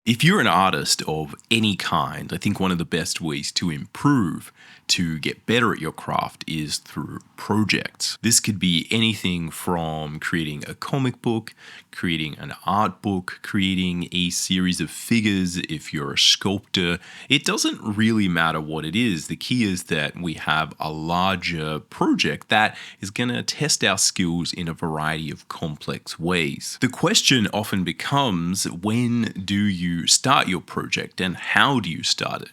If you're an artist of any kind, I think one of the best ways to improve, to get better at your craft, is through projects. This could be anything from creating a comic book, creating an art book, creating a series of figures if you're a sculptor. It doesn't really matter what it is. The key is that we have a larger project that is going to test our skills in a variety of complex ways. The question often becomes, when do you start your project and how do you start it?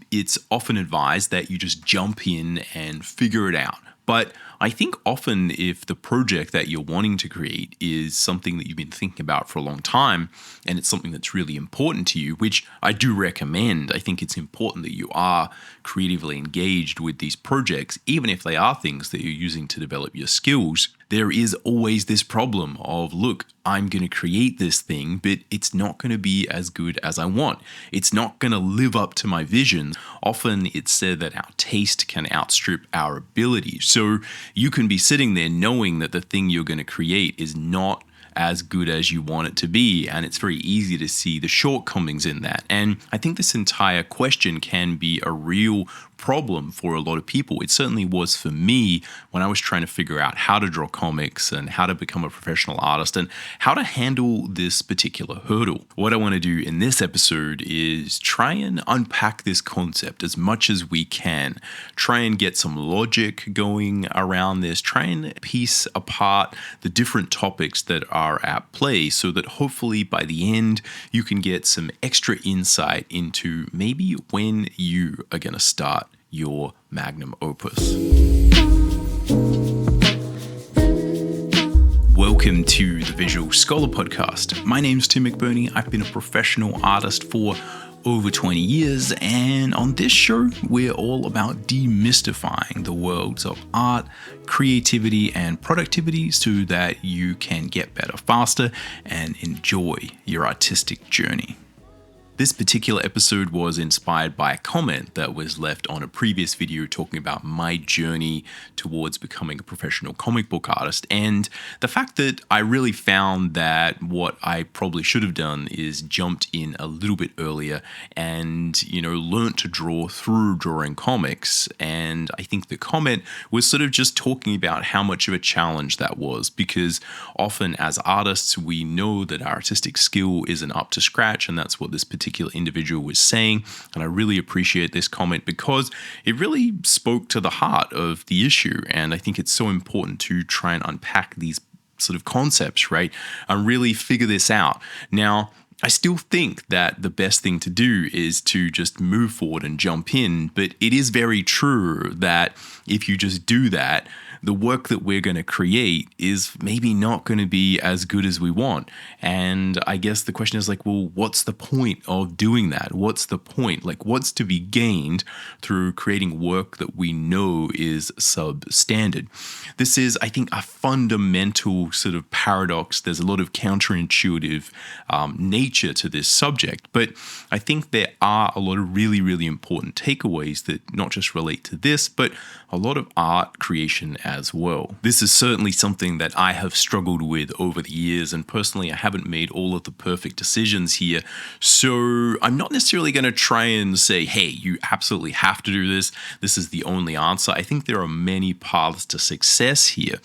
It's often advised that you just jump in and figure it out. But I think often if the project that you're wanting to create is something that you've been thinking about for a long time, and it's something that's really important to you, which I do recommend, I think it's important that you are creatively engaged with these projects, even if they are things that you're using to develop your skills. There is always this problem of, look, I'm going to create this thing, but it's not going to be as good as I want. It's not going to live up to my vision. Often it's said that our taste can outstrip our ability. So you can be sitting there knowing that the thing you're going to create is not as good as you want it to be, and it's very easy to see the shortcomings in that. And I think this entire question can be a real problem for a lot of people. It certainly was for me when I was trying to figure out how to draw comics and how to become a professional artist and how to handle this particular hurdle. What I want to do in this episode is try and unpack this concept as much as we can, try and get some logic going around this, try and piece apart the different topics that are at play so that hopefully by the end you can get some extra insight into maybe when you are going to start your magnum opus. Welcome to the Visual Scholar Podcast. My name's Tim Mcburnie. I've been a professional artist for over 20 years, and on this show, we're all about demystifying the worlds of art, creativity, and productivity so that you can get better faster and enjoy your artistic journey. This particular episode was inspired by a comment that was left on a previous video talking about my journey towards becoming a professional comic book artist, and the fact that I really found that what I probably should have done is jumped in a little bit earlier and, learned to draw through drawing comics. And I think the comment was sort of just talking about how much of a challenge that was, because often as artists, we know that our artistic skill isn't up to scratch, and that's what this particular individual was saying. And I really appreciate this comment because it really spoke to the heart of the issue. And I think it's so important to try and unpack these sort of concepts, right? And really figure this out. Now, I still think that the best thing to do is to just move forward and jump in. But it is very true that if you just do that, the work that we're going to create is maybe not going to be as good as we want. And I guess the question is well, what's the point of doing that? What's the point? What's to be gained through creating work that we know is substandard? This is, I think, a fundamental sort of paradox. There's a lot of counterintuitive nature to this subject, but I think there are a lot of really, really important takeaways that not just relate to this, but a lot of art creation as well. This is certainly something that I have struggled with over the years, and personally I haven't made all of the perfect decisions here, so I'm not necessarily going to try and say, hey, you absolutely have to do this. This is the only answer. I think there are many paths to success here.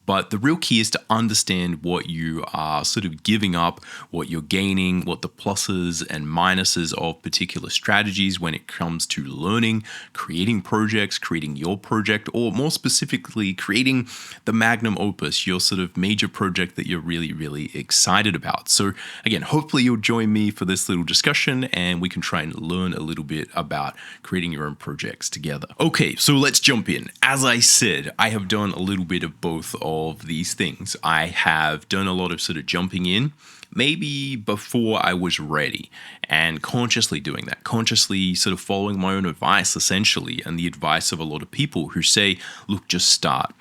But the real key is to understand what you are sort of giving up, what you're gaining, what the pluses and minuses of particular strategies when it comes to learning, creating projects, creating your project, or more specifically, creating the magnum opus, your sort of major project that you're really, really excited about. So again, hopefully you'll join me for this little discussion and we can try and learn a little bit about creating your own projects together. Okay, so let's jump in. As I said, I have done a little bit of both of these things. I have done a lot of sort of jumping in, maybe before I was ready, and consciously doing that, consciously sort of following my own advice essentially, and the advice of a lot of people who say, look, just start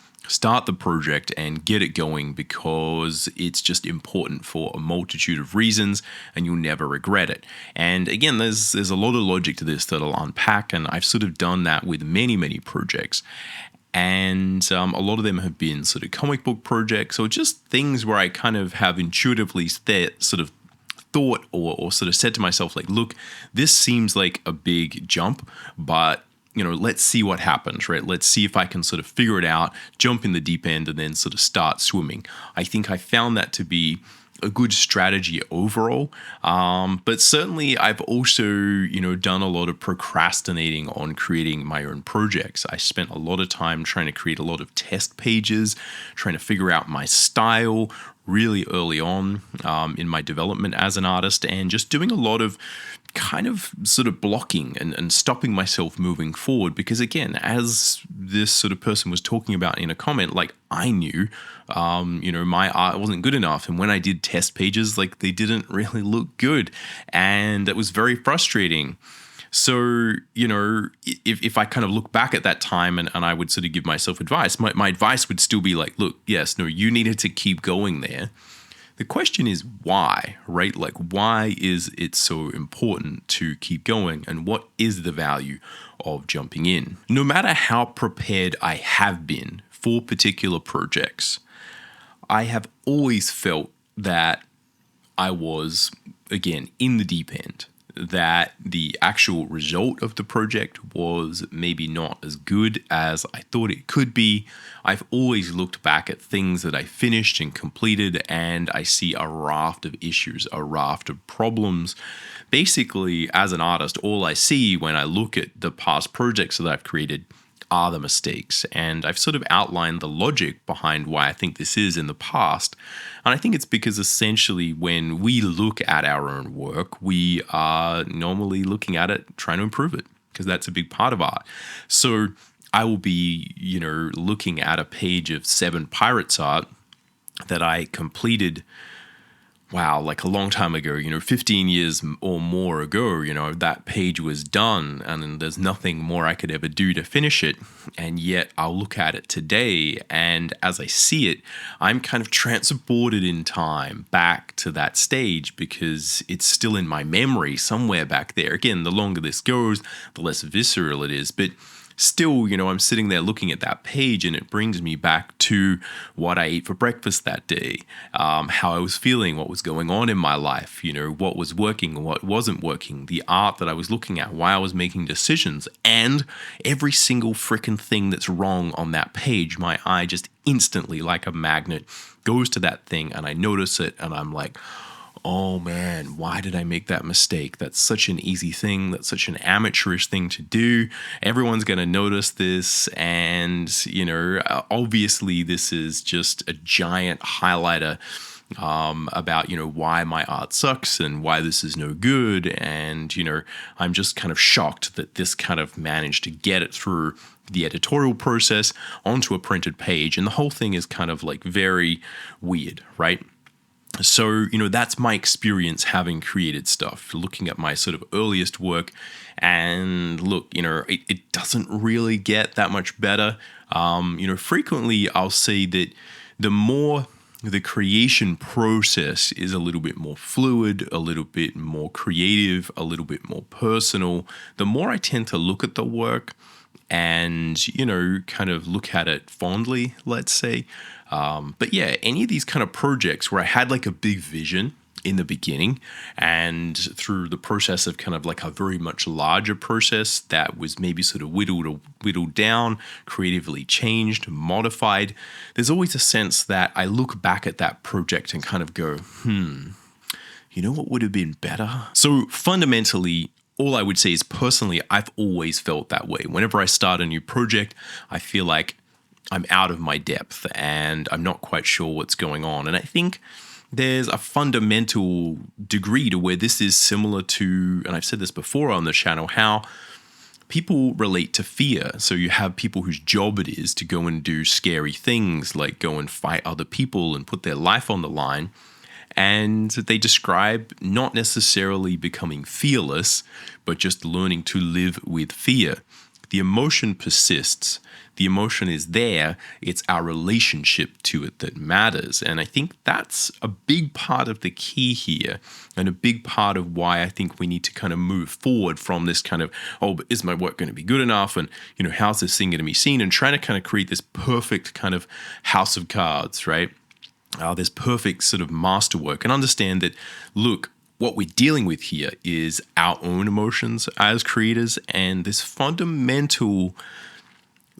the project and get it going because it's just important for a multitude of reasons and you'll never regret it. And again, there's a lot of logic to this that I'll unpack, and I've sort of done that with many, many projects. And a lot of them have been sort of comic book projects or just things where I kind of have intuitively thought or sort of said to myself, like, look, this seems like a big jump, but let's see what happens, right? Let's see if I can sort of figure it out, jump in the deep end, and then sort of start swimming. I think I found that to be a good strategy overall. But certainly I've also, done a lot of procrastinating on creating my own projects. I spent a lot of time trying to create a lot of test pages, trying to figure out my style really early on in my development as an artist, and just doing a lot of kind of sort of blocking and stopping myself moving forward. Because again, as this sort of person was talking about in a comment, like I knew, my art wasn't good enough. And when I did test pages, like they didn't really look good. And that was very frustrating. So, if I kind of look back at that time and I would sort of give myself advice, my advice would still be like, look, yes, no, you needed to keep going there. The question is why, right? Like, why is it so important to keep going, and what is the value of jumping in? No matter how prepared I have been for particular projects, I have always felt that I was, again, in the deep end, that the actual result of the project was maybe not as good as I thought it could be. I've always looked back at things that I finished and completed, and I see a raft of issues, a raft of problems. Basically, as an artist, all I see when I look at the past projects that I've created are the mistakes. And I've sort of outlined the logic behind why I think this is in the past. And I think it's because essentially when we look at our own work, we are normally looking at it, trying to improve it, because that's a big part of art. So I will be, looking at a page of 7 pirates art that I completed, like a long time ago, 15 years or more ago, that page was done and there's nothing more I could ever do to finish it. And yet I'll look at it today, and as I see it, I'm kind of transported in time back to that stage because it's still in my memory somewhere back there. Again, the longer this goes, the less visceral it is, but still, I'm sitting there looking at that page and it brings me back to what I ate for breakfast that day, how I was feeling, what was going on in my life, what was working, what wasn't working, the art that I was looking at, why I was making decisions, and every single freaking thing that's wrong on that page. My eye just instantly, like a magnet, goes to that thing and I notice it and I'm like, oh man, why did I make that mistake? That's such an easy thing. That's such an amateurish thing to do. Everyone's going to notice this. And, obviously this is just a giant highlighter about, why my art sucks and why this is no good. And, I'm just kind of shocked that this kind of managed to get it through the editorial process onto a printed page. And the whole thing is kind of like very weird, right? So, that's my experience having created stuff, looking at my sort of earliest work. And look, it doesn't really get that much better. Frequently I'll say that the more the creation process is a little bit more fluid, a little bit more creative, a little bit more personal, the more I tend to look at the work and, kind of look at it fondly, let's say. But yeah, any of these kind of projects where I had like a big vision in the beginning, and through the process of kind of like a very much larger process that was maybe sort of whittled down, creatively changed, modified, there's always a sense that I look back at that project and kind of go, what would have been better? So fundamentally, all I would say is personally, I've always felt that way. Whenever I start a new project, I feel like I'm out of my depth and I'm not quite sure what's going on. And I think there's a fundamental degree to where this is similar to, and I've said this before on the channel, how people relate to fear. So you have people whose job it is to go and do scary things, like go and fight other people and put their life on the line. And they describe not necessarily becoming fearless, but just learning to live with fear. The emotion persists. The emotion is there. It's our relationship to it that matters. And I think that's a big part of the key here, and a big part of why I think we need to kind of move forward from this kind of, but is my work going to be good enough? And, how's this thing going to be seen? And trying to kind of create this perfect kind of house of cards, right? This perfect sort of masterwork, and understand that, look, what we're dealing with here is our own emotions as creators, and this fundamental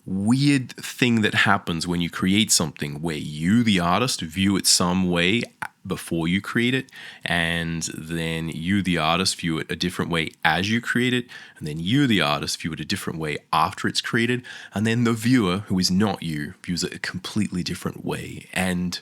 weird thing that happens when you create something where you, the artist, view it some way before you create it, and then you, the artist, view it a different way as you create it, and then you, the artist, view it a different way after it's created, and then the viewer, who is not you, views it a completely different way. And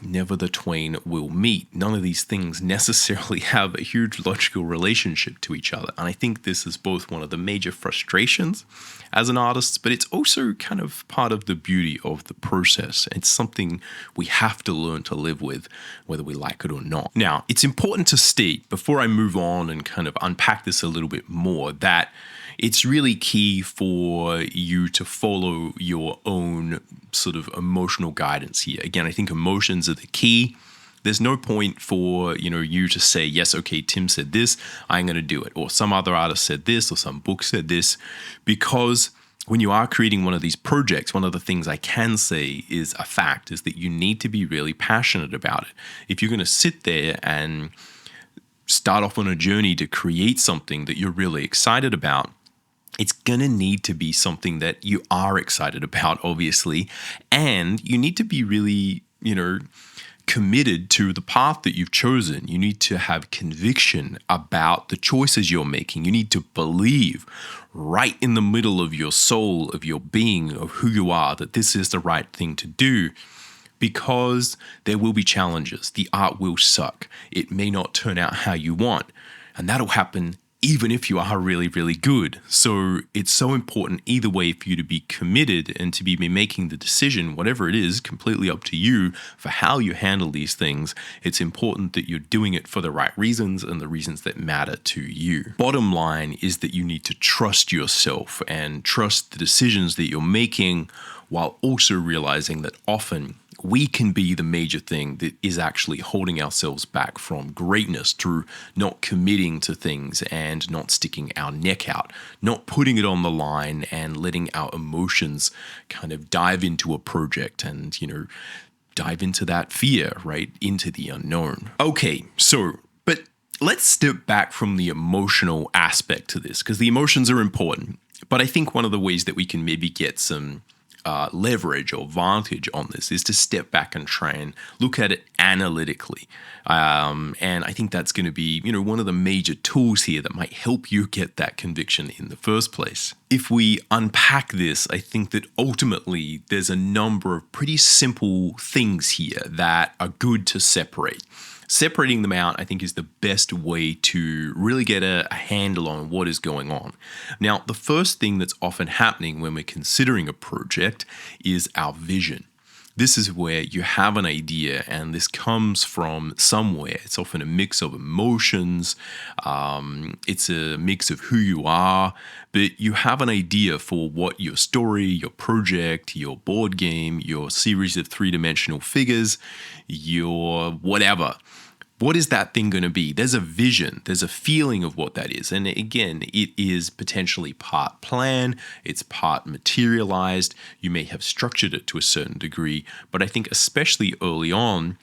never the twain will meet. None of these things necessarily have a huge logical relationship to each other. And I think this is both one of the major frustrations as an artist, but it's also kind of part of the beauty of the process. It's something we have to learn to live with, whether we like it or not. Now, it's important to state, before I move on and kind of unpack this a little bit more, that it's really key for you to follow your own sort of emotional guidance here. Again, I think emotions are the key. There's no point for you to say, yes, okay, Tim said this, I'm going to do it. Or some other artist said this, or some book said this. Because when you are creating one of these projects, one of the things I can say is a fact is that you need to be really passionate about it. If you're going to sit there and start off on a journey to create something that you're really excited about, it's going to need to be something that you are excited about, obviously, and you need to be really, committed to the path that you've chosen. You need to have conviction about the choices you're making. You need to believe right in the middle of your soul, of your being, of who you are, that this is the right thing to do, because there will be challenges. The art will suck. It may not turn out how you want, and that'll happen even if you are really, really good. So it's so important either way for you to be committed and to be making the decision, whatever it is, completely up to you for how you handle these things. It's important that you're doing it for the right reasons and the reasons that matter to you. Bottom line is that you need to trust yourself and trust the decisions that you're making, while also realizing that often we can be the major thing that is actually holding ourselves back from greatness through not committing to things and not sticking our neck out, not putting it on the line and letting our emotions kind of dive into a project and, dive into that fear, right? Into the unknown. Okay, but let's step back from the emotional aspect to this, because the emotions are important. But I think one of the ways that we can maybe get some leverage or vantage on this is to step back and try and look at it analytically. And I think that's going to be, one of the major tools here that might help you get that conviction in the first place. If we unpack this, I think that ultimately there's a number of pretty simple things here that are good to separate. Separating them out, I think, is the best way to really get a handle on what is going on. Now, the first thing that's often happening when we're considering a project is our vision. This is where you have an idea, and this comes from somewhere. It's often a mix of emotions. It's a mix of who you are, but you have an idea for what your story, your project, your board game, your series of three-dimensional figures, your whatever. What is that thing going to be? There's a vision, there's a feeling of what that is. And again, it is potentially part plan, it's part materialized. You may have structured it to a certain degree, but I think especially early on,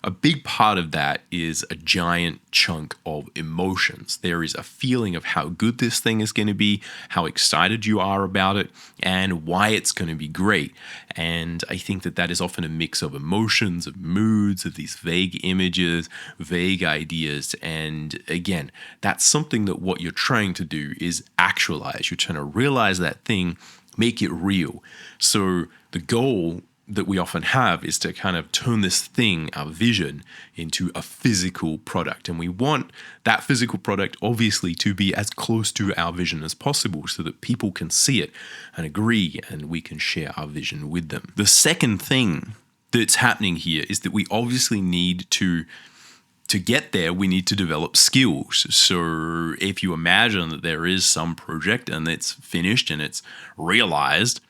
a big part of that is a giant chunk of emotions. There is a feeling of how good this thing is going to be, how excited you are about it, and why it's going to be great. And I think that is often a mix of emotions, of moods, of these vague images, vague ideas. And again, that's something that what you're trying to do is actualize. You're trying to realize that thing, make it real. So the goal that we often have is to kind of turn this thing, our vision, into a physical product. And we want that physical product obviously to be as close to our vision as possible so that people can see it and agree and we can share our vision with them. The second thing that's happening here is that we obviously need to get there, we need to develop skills. So if you imagine that there is some project and it's finished and it's realized,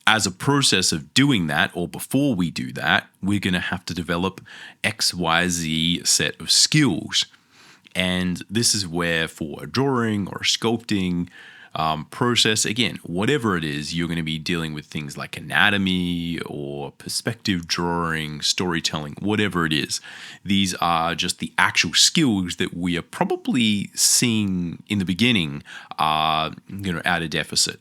as a process of doing that, or before we do that, we're going to have to develop XYZ set of skills. And this is where for a drawing or sculpting, process. Again, whatever it is, you're going to be dealing with things like anatomy or perspective drawing, storytelling, whatever it is. These are just the actual skills that we are probably seeing in the beginning are, at a deficit.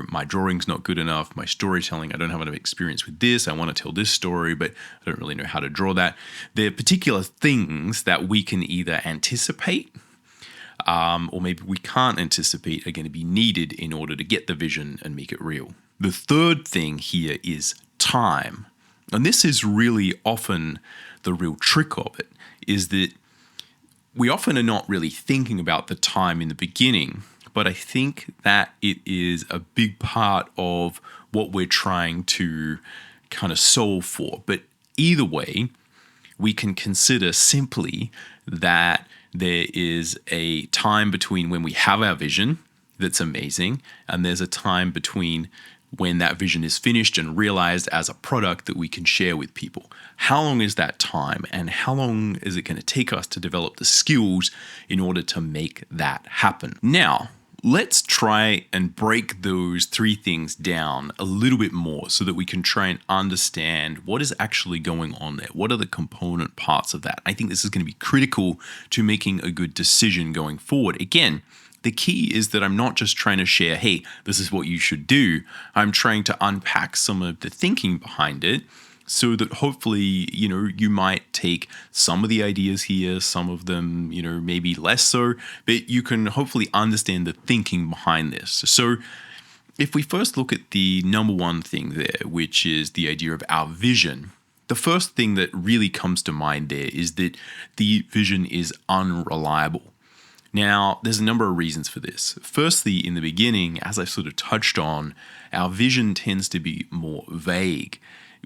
My drawing's not good enough, my storytelling, I don't have enough experience with this, I want to tell this story, but I don't really know how to draw that. There are particular things that we can either anticipate or maybe we can't anticipate are going to be needed in order to get the vision and make it real. The third thing here is time. And this is really often the real trick of it, is that we often are not really thinking about the time in the beginning, but I think that it is a big part of what we're trying to kind of solve for. But either way, we can consider simply that there is a time between when we have our vision that's amazing, and there's a time between when that vision is finished and realized as a product that we can share with people. How long is that time, and how long is it going to take us to develop the skills in order to make that happen? Now, let's try and break those three things down a little bit more so that we can try and understand what is actually going on there. What are the component parts of that? I think this is going to be critical to making a good decision going forward. Again, the key is that I'm not just trying to share, hey, this is what you should do. I'm trying to unpack some of the thinking behind it so that hopefully, you might take some of the ideas here, some of them, maybe less so, but you can hopefully understand the thinking behind this. So if we first look at the number one thing there, which is the idea of our vision, the first thing that really comes to mind there is that the vision is unreliable. Now, there's a number of reasons for this. Firstly, in the beginning, as I sort of touched on, our vision tends to be more vague.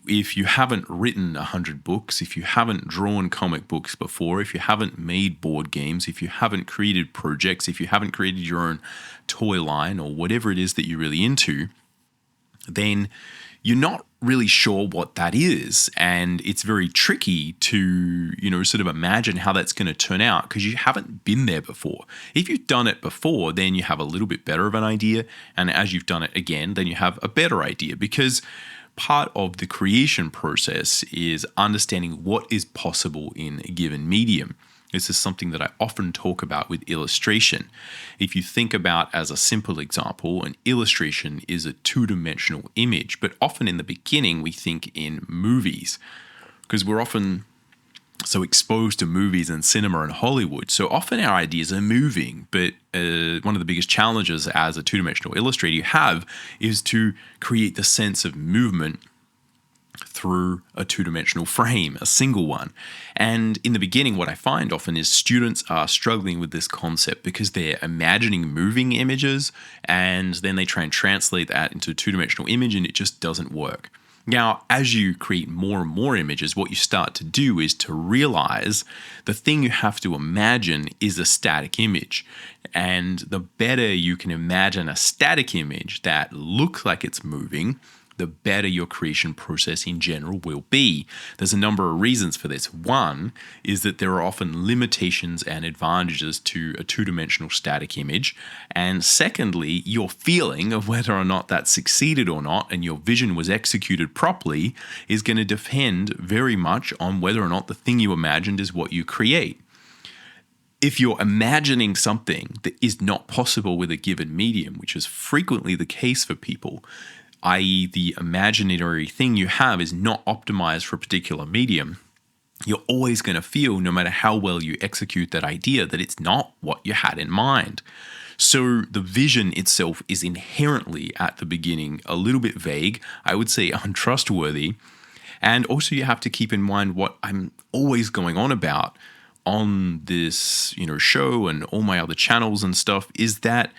If you haven't written 100 books, if you haven't drawn comic books before, if you haven't made board games, if you haven't created projects, if you haven't created your own toy line or whatever it is that you're really into, then you're not really sure what that is. And it's very tricky to, sort of imagine how that's going to turn out because you haven't been there before. If you've done it before, then you have a little bit better of an idea. And as you've done it again, then you have a better idea, because part of the creation process is understanding what is possible in a given medium. This is something that I often talk about with illustration. If you think about, as a simple example, an illustration is a two-dimensional image, but often in the beginning we think in movies because we're often so exposed to movies and cinema and Hollywood. So often our ideas are moving, but one of the biggest challenges as a two-dimensional illustrator you have is to create the sense of movement through a two-dimensional frame, a single one. And in the beginning, what I find often is students are struggling with this concept because they're imagining moving images and then they try and translate that into a two-dimensional image and it just doesn't work. Now, as you create more and more images, what you start to do is to realize the thing you have to imagine is a static image. And the better you can imagine a static image that looks like it's moving, the better your creation process in general will be. There's a number of reasons for this. One is that there are often limitations and advantages to a two-dimensional static image. And secondly, your feeling of whether or not that succeeded or not and your vision was executed properly is going to depend very much on whether or not the thing you imagined is what you create. If you're imagining something that is not possible with a given medium, which is frequently the case for people, i.e. the imaginary thing you have is not optimized for a particular medium, you're always going to feel, no matter how well you execute that idea, that it's not what you had in mind. So the vision itself is inherently at the beginning a little bit vague, I would say untrustworthy. And also you have to keep in mind what I'm always going on about on this, show and all my other channels and stuff is that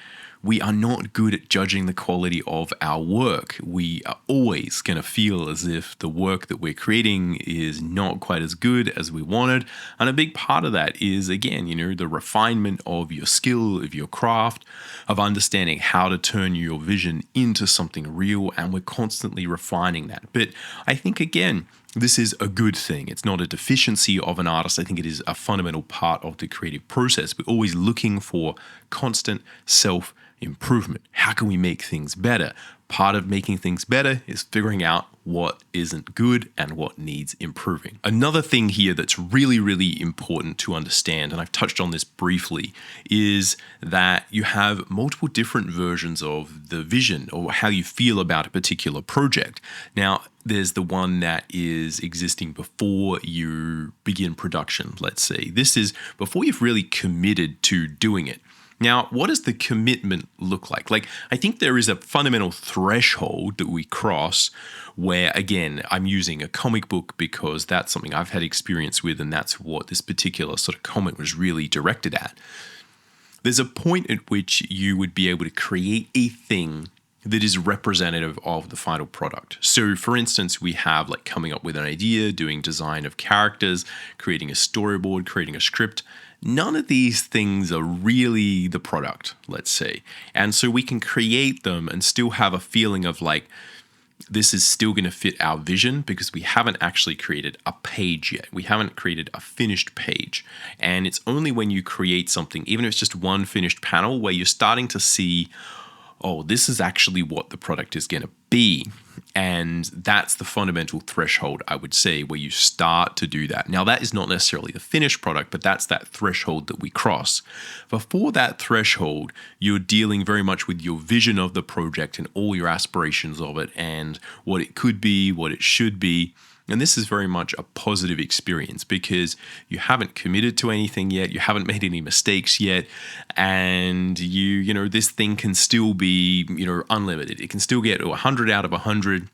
we are not good at judging the quality of our work. We are always going to feel as if the work that we're creating is not quite as good as we wanted. And a big part of that is, again, the refinement of your skill, of your craft, of understanding how to turn your vision into something real. And we're constantly refining that. But I think, again, this is a good thing. It's not a deficiency of an artist. I think it is a fundamental part of the creative process. We're always looking for constant self-improvement. How can we make things better? Part of making things better is figuring out what isn't good and what needs improving. Another thing here that's really, really important to understand, and I've touched on this briefly, is that you have multiple different versions of the vision or how you feel about a particular project. Now, there's the one that is existing before you begin production, let's say. This is before you've really committed to doing it. Now, what does the commitment look like? Like, I think there is a fundamental threshold that we cross where, again, I'm using a comic book because that's something I've had experience with, and that's what this particular sort of comic was really directed at. There's a point at which you would be able to create a thing that is representative of the final product. So for instance, we have like coming up with an idea, doing design of characters, creating a storyboard, creating a script. None of these things are really the product, let's say. And so we can create them and still have a feeling of like, this is still going to fit our vision because we haven't actually created a page yet. We haven't created a finished page. And it's only when you create something, even if it's just one finished panel, where you're starting to see, oh, this is actually what the product is going to be. And that's the fundamental threshold, I would say, where you start to do that. Now, that is not necessarily the finished product, but that's that threshold that we cross. Before that threshold, you're dealing very much with your vision of the project and all your aspirations of it and what it could be, what it should be. And this is very much a positive experience because you haven't committed to anything yet, you haven't made any mistakes yet, and you know, this thing can still be, unlimited. It can still get 100 out of 100.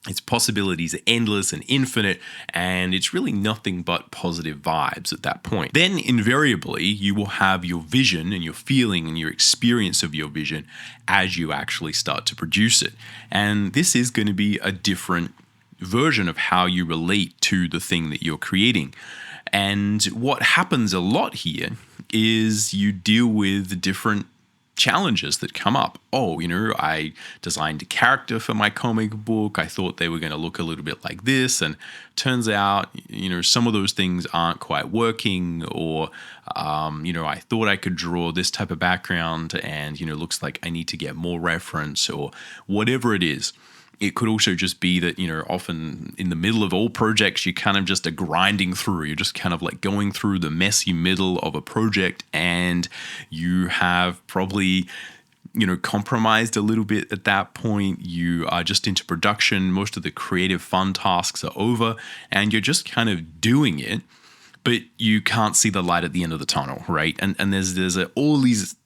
Its possibilities are endless and infinite, and it's really nothing but positive vibes at that point. Then invariably, you will have your vision and your feeling and your experience of your vision as you actually start to produce it. And this is going to be a different version of how you relate to the thing that you're creating. And what happens a lot here is you deal with different challenges that come up. Oh, I designed a character for my comic book. I thought they were going to look a little bit like this. And turns out, some of those things aren't quite working. Or, I thought I could draw this type of background and, looks like I need to get more reference or whatever it is. It could also just be that, often in the middle of all projects, you kind of just are grinding through. You're just kind of like going through the messy middle of a project, and you have probably, compromised a little bit at that point. You are just into production. Most of the creative fun tasks are over, and you're just kind of doing it, but you can't see the light at the end of the tunnel, right? And there's all these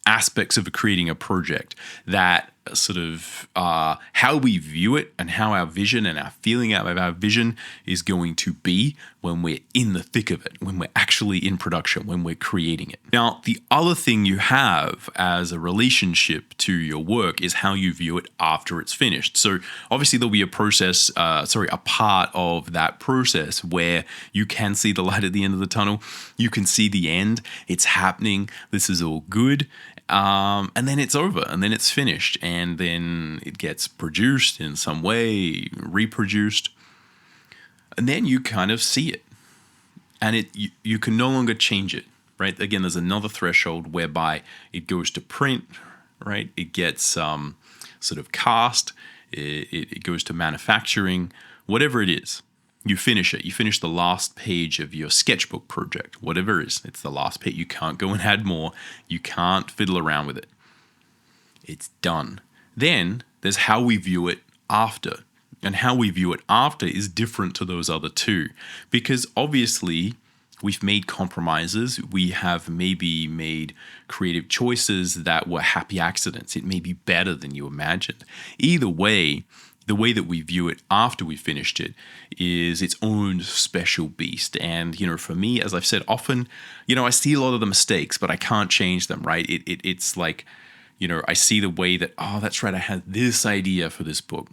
aspects of creating a project that sort of how we view it and how our vision and our feeling of our vision is going to be when we're in the thick of it, when we're actually in production, when we're creating it. Now, the other thing you have as a relationship to your work is how you view it after it's finished. So obviously there'll be a part of that process where you can see the light at the end of the tunnel. You can see the end. It's happening. This is all good. And then it's over, and then it's finished, and then it gets produced in some way, reproduced, and then you kind of see it, and you can no longer change it, right? Again, there's another threshold whereby it goes to print, right? It gets sort of cast, it goes to manufacturing, whatever it is. You finish it. You finish the last page of your sketchbook project, whatever it is. It's the last page. You can't go and add more. You can't fiddle around with it. It's done. Then there's how we view it after. And how we view it after is different to those other two. Because obviously, we've made compromises. We have maybe made creative choices that were happy accidents. It may be better than you imagined. Either way, the way that we view it after we finished it is its own special beast. And, for me, as I've said, often, I see a lot of the mistakes, but I can't change them, right? It's like, I see the way that, oh, that's right, I had this idea for this book.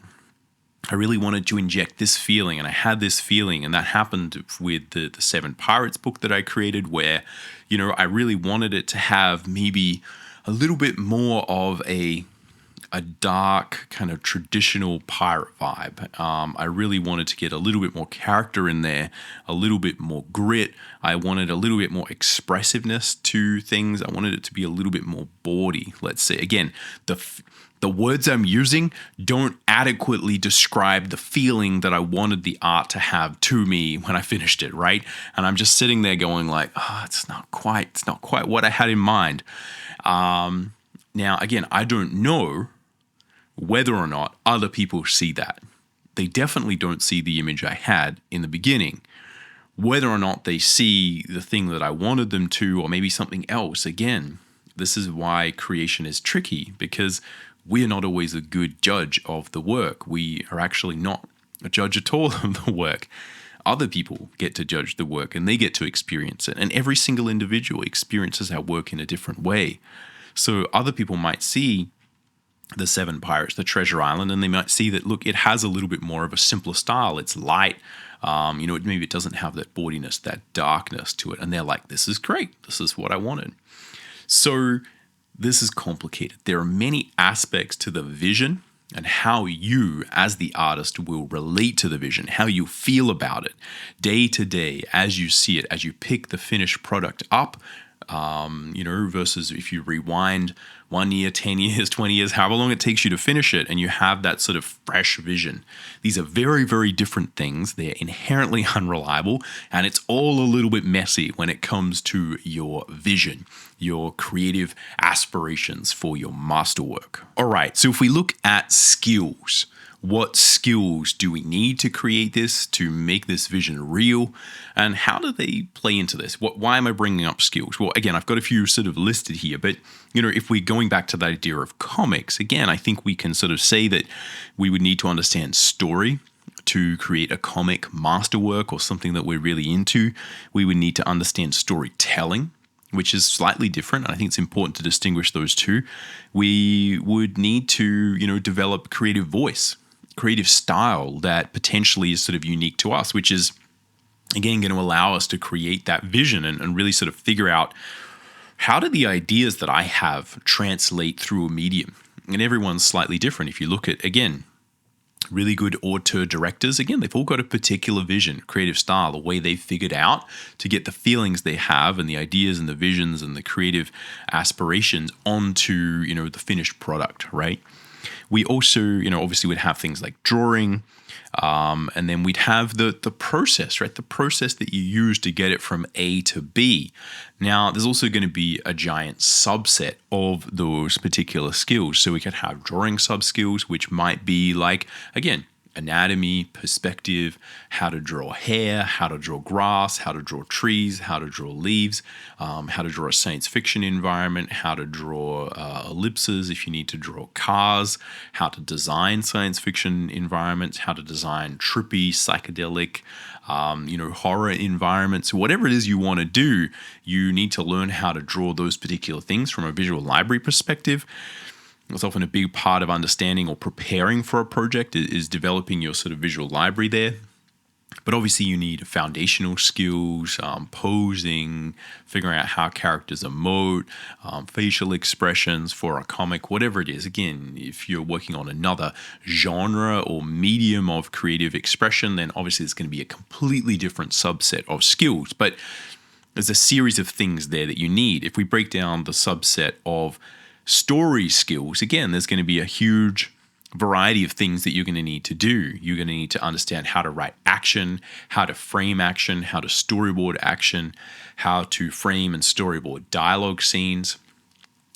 I really wanted to inject this feeling, and I had this feeling, and that happened with the Seven Pirates book that I created, where, I really wanted it to have maybe a little bit more of a a dark kind of traditional pirate vibe. I really wanted to get a little bit more character in there, a little bit more grit. I wanted a little bit more expressiveness to things. I wanted it to be a little bit more bawdy, let's say. Again, the words I'm using don't adequately describe the feeling that I wanted the art to have to me when I finished it, right? And I'm just sitting there going like, it's not quite what I had in mind. Now, again, I don't know whether or not other people see that. They definitely don't see the image I had in the beginning. Whether or not they see the thing that I wanted them to, or maybe something else, again, this is why creation is tricky, because we're not always a good judge of the work. We are actually not a judge at all of the work. Other people get to judge the work and they get to experience it. And every single individual experiences our work in a different way. So other people might see the Seven Pirates, the Treasure Island, and they might see that, look, it has a little bit more of a simpler style. It's light. Maybe it doesn't have that bawdiness, that darkness to it. And they're like, this is great. This is what I wanted. So this is complicated. There are many aspects to the vision and how you, as the artist, will relate to the vision, how you feel about it day to day as you see it, as you pick the finished product up, versus if you rewind 1 year, 10 years, 20 years, however long it takes you to finish it, and you have that sort of fresh vision. These are very, very different things. They're inherently unreliable, and it's all a little bit messy when it comes to your vision, your creative aspirations for your masterwork. All right, so if we look at skills, what skills do we need to create this, to make this vision real? And how do they play into this? Why am I bringing up skills? Well, again, I've got a few sort of listed here, but if we're going back to the idea of comics, again, I think we can sort of say that we would need to understand story to create a comic masterwork or something that we're really into. We would need to understand storytelling, which is slightly different. And I think it's important to distinguish those two. We would need to, develop creative voice, creative style that potentially is sort of unique to us, which is, again, going to allow us to create that vision and really sort of figure out, how do the ideas that I have translate through a medium? And everyone's slightly different. If you look at, again, really good auteur directors, again, they've all got a particular vision, creative style, the way they figured out to get the feelings they have and the ideas and the visions and the creative aspirations onto, the finished product, right? We also, obviously would have things like drawing, and then we'd have the process, right? The process that you use to get it from A to B. Now, there's also going to be a giant subset of those particular skills. So we could have drawing sub-skills, which might be like, again, anatomy, perspective, how to draw hair, how to draw grass, how to draw trees, how to draw leaves, how to draw a science fiction environment, how to draw ellipses if you need to draw cars, how to design science fiction environments, how to design trippy, psychedelic, horror environments. Whatever it is you want to do, you need to learn how to draw those particular things from a visual library perspective. It's often a big part of understanding or preparing for a project is developing your sort of visual library there. But obviously you need foundational skills, posing, figuring out how characters emote, facial expressions for a comic, whatever it is. Again, if you're working on another genre or medium of creative expression, then obviously it's going to be a completely different subset of skills. But there's a series of things there that you need. If we break down the subset of story skills, again, there's going to be a huge variety of things that you're going to need to do. You're going to need to understand how to write action, how to frame action, how to storyboard action, how to frame and storyboard dialogue scenes,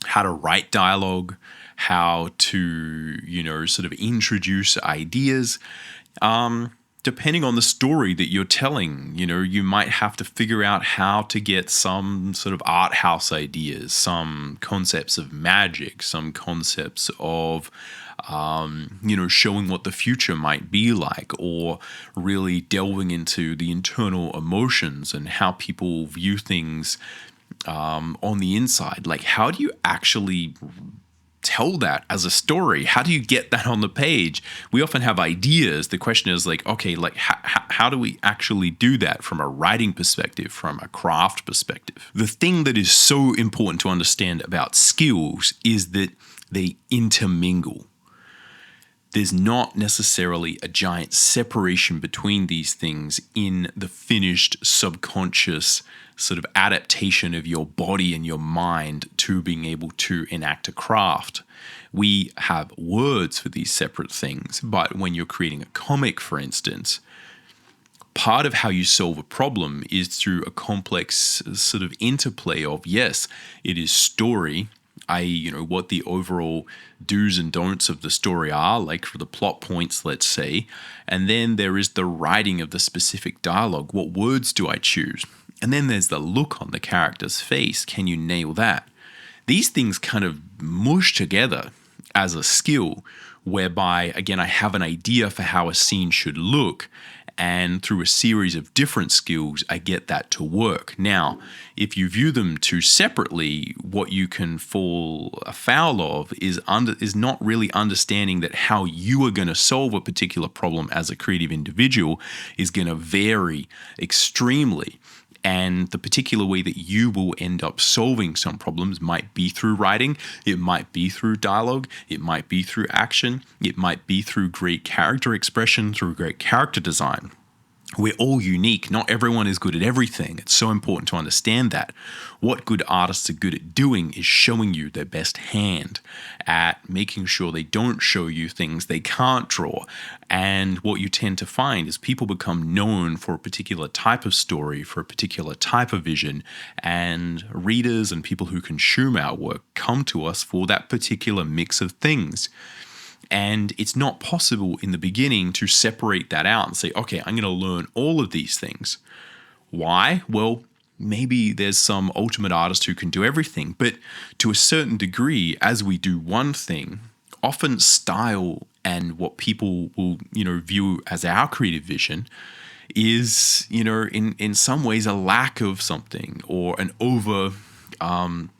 how to write dialogue, how to, sort of introduce ideas. Depending on the story that you're telling, you might have to figure out how to get some sort of art house ideas, some concepts of magic, some concepts of, showing what the future might be like, or really delving into the internal emotions and how people view things on the inside. Like, how do you actually tell that as a story? How do you get that on the page? We often have ideas. The question is like, okay, like how do we actually do that from a writing perspective, from a craft perspective? The thing that is so important to understand about skills is that they intermingle. There's not necessarily a giant separation between these things in the finished subconscious sort of adaptation of your body and your mind to being able to enact a craft. We have words for these separate things, but when you're creating a comic, for instance, part of how you solve a problem is through a complex sort of interplay of, yes, it is story, i.e., what the overall do's and don'ts of the story are, like for the plot points, let's say. And then there is the writing of the specific dialogue. What words do I choose? And then there's the look on the character's face. Can you nail that? These things kind of mush together as a skill, whereby, again, I have an idea for how a scene should look, and through a series of different skills, I get that to work. Now, if you view them too separately, what you can fall afoul of is not really understanding that how you are going to solve a particular problem as a creative individual is going to vary extremely. And the particular way that you will end up solving some problems might be through writing, it might be through dialogue, it might be through action, it might be through great character expression, through great character design. We're all unique. Not everyone is good at everything. It's so important to understand that. What good artists are good at doing is showing you their best hand, at making sure they don't show you things they can't draw. And what you tend to find is people become known for a particular type of story, for a particular type of vision, and readers and people who consume our work come to us for that particular mix of things. And it's not possible in the beginning to separate that out and say, okay, I'm going to learn all of these things. Why? Well, maybe there's some ultimate artist who can do everything. But to a certain degree, as we do one thing, often style and what people will, view as our creative vision is, in some ways a lack of something or an over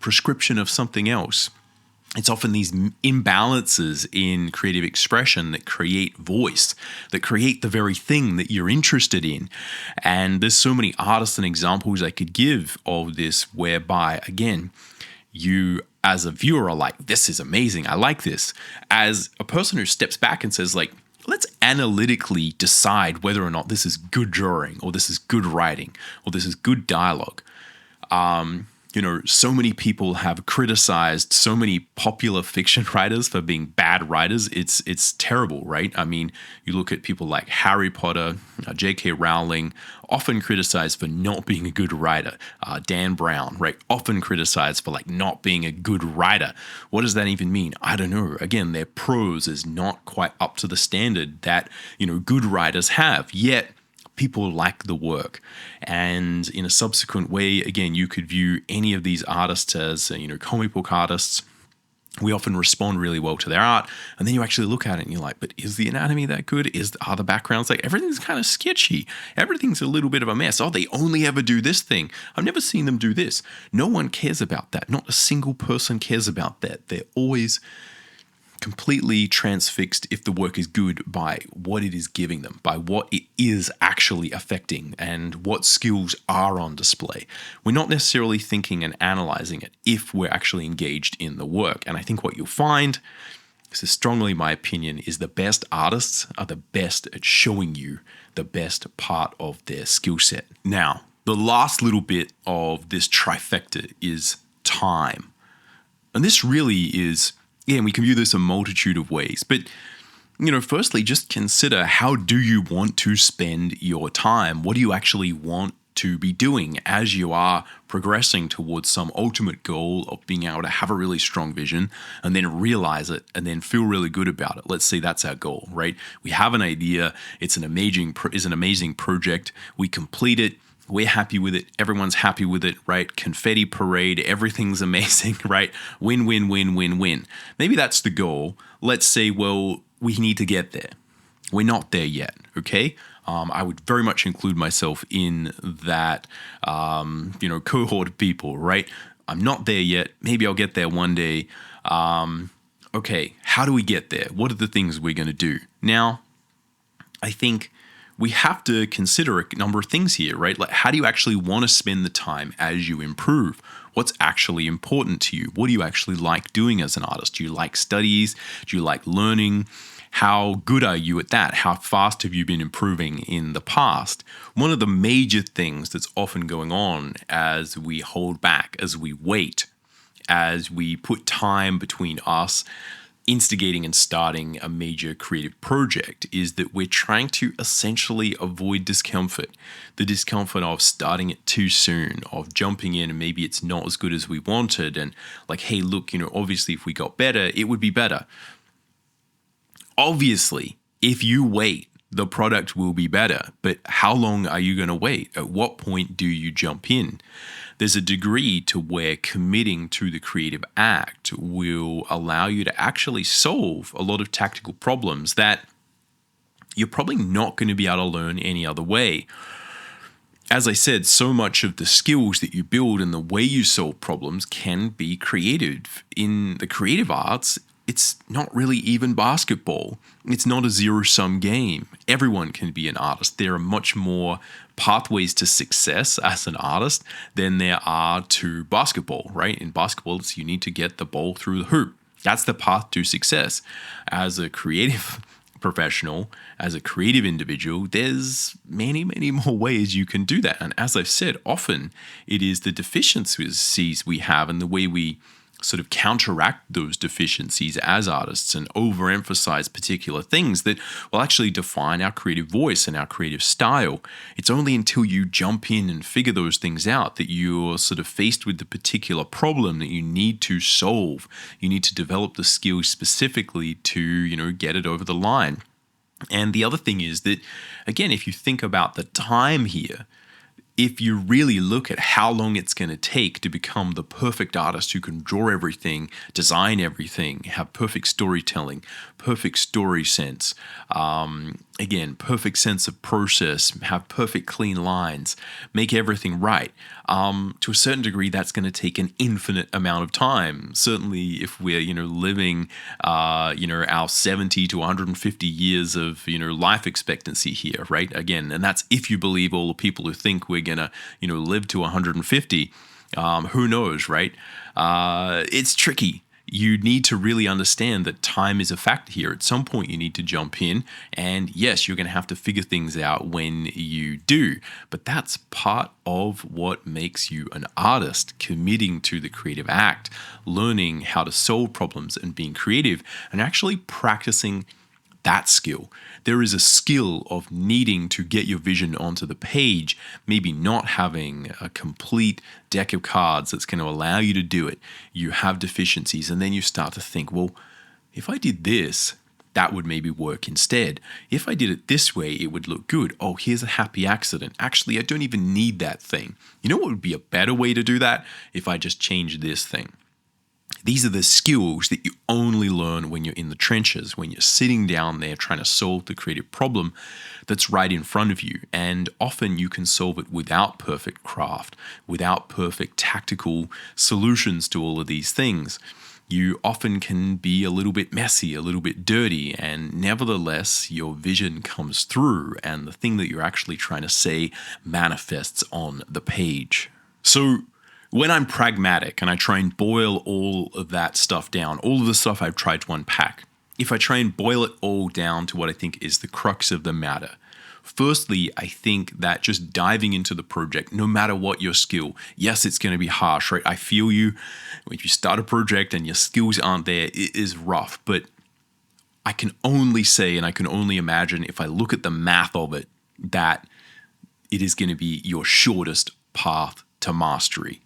prescription of something else. It's often these imbalances in creative expression that create voice, that create the very thing that you're interested in. And there's so many artists and examples I could give of this, whereby, again, you as a viewer are like, this is amazing, I like this. As a person who steps back and says, like, let's analytically decide whether or not this is good drawing, or this is good writing, or this is good dialogue. So many people have criticized so many popular fiction writers for being bad writers. It's terrible, right? I mean, you look at people like Harry Potter, J.K. Rowling, often criticized for not being a good writer. Dan Brown, right? Often criticized for not being a good writer. What does that even mean? I don't know. Again, their prose is not quite up to the standard that, good writers have. Yet, people like the work. And in a subsequent way, again, you could view any of these artists as, comic book artists. We often respond really well to their art. And then you actually look at it and you're like, but is the anatomy that good? Are the backgrounds everything's kind of sketchy. Everything's a little bit of a mess. Oh, they only ever do this thing. I've never seen them do this. No one cares about that. Not a single person cares about that. They're always completely transfixed if the work is good by what it is giving them, by what it is actually affecting and what skills are on display. We're not necessarily thinking and analyzing it if we're actually engaged in the work. And I think what you'll find, this is strongly my opinion, is the best artists are the best at showing you the best part of their skill set. Now, the last little bit of this trifecta is time. And this really is, we can view this a multitude of ways, but, firstly, just consider, how do you want to spend your time? What do you actually want to be doing as you are progressing towards some ultimate goal of being able to have a really strong vision and then realize it and then feel really good about it? Let's say that's our goal, right? We have an idea. It's an amazing project. We complete it. We're happy with it. Everyone's happy with it, right? Confetti parade. Everything's amazing, right? Win, win, win, win, win. Maybe that's the goal. Let's say, well, we need to get there. We're not there yet, okay? I would very much include myself in that, cohort of people, right? I'm not there yet. Maybe I'll get there one day. Okay, how do we get there? What are the things we're going to do? Now, I think we have to consider a number of things here, right? How do you actually want to spend the time as you improve? What's actually important to you? What do you actually like doing as an artist? Do you like studies? Do you like learning? How good are you at that? How fast have you been improving in the past? One of the major things that's often going on as we hold back, as we wait, as we put time between us instigating and starting a major creative project is that we're trying to essentially avoid discomfort. The discomfort of starting it too soon, of jumping in and maybe it's not as good as we wanted. And like, hey, look, obviously if we got better, it would be better. Obviously, if you wait, the product will be better. But how long are you going to wait? At what point do you jump in? There's a degree to where committing to the creative act will allow you to actually solve a lot of tactical problems that you're probably not going to be able to learn any other way. As I said, so much of the skills that you build and the way you solve problems can be creative. In the creative arts, it's not really even basketball. It's not a zero-sum game. Everyone can be an artist. There are much more pathways to success as an artist than there are to basketball, right? In basketball, you need to get the ball through the hoop. That's the path to success. As a creative professional, as a creative individual, there's many, many more ways you can do that. And as I've said, often it is the deficiencies we have and the way we sort of counteract those deficiencies as artists and overemphasize particular things that will actually define our creative voice and our creative style. It's only until you jump in and figure those things out that you're sort of faced with the particular problem that you need to solve. You need to develop the skills specifically to, get it over the line. And the other thing is that, again, if you think about the time here, if you really look at how long it's going to take to become the perfect artist who can draw everything, design everything, have perfect storytelling, perfect story sense, perfect sense of process, have perfect clean lines, make everything right, to a certain degree, that's going to take an infinite amount of time. Certainly if we're, living, our 70 to 150 years of, life expectancy here, right? Again, and that's if you believe all the people who think we're going to, live to 150. Who knows, right? It's tricky. You need to really understand that time is a factor here. At some point, you need to jump in. And yes, you're going to have to figure things out when you do. But that's part of what makes you an artist, committing to the creative act, learning how to solve problems and being creative, and actually practicing that skill. There is a skill of needing to get your vision onto the page, maybe not having a complete deck of cards that's going to allow you to do it. You have deficiencies, and then you start to think, well, if I did this, that would maybe work instead. If I did it this way, it would look good. Oh, here's a happy accident. Actually, I don't even need that thing. You know what would be a better way to do that? If I just change this thing. These are the skills that you only learn when you're in the trenches, when you're sitting down there trying to solve the creative problem that's right in front of you. And often you can solve it without perfect craft, without perfect tactical solutions to all of these things. You often can be a little bit messy, a little bit dirty, and nevertheless, your vision comes through and the thing that you're actually trying to say manifests on the page. So, when I'm pragmatic and I try and boil all of that stuff down, all of the stuff I've tried to unpack, if I try and boil it all down to what I think is the crux of the matter, firstly, I think that just diving into the project, no matter what your skill, yes, it's going to be harsh, right? I feel you. If you start a project and your skills aren't there, it is rough. But I can only say, and I can only imagine if I look at the math of it, that it is going to be your shortest path to mastery.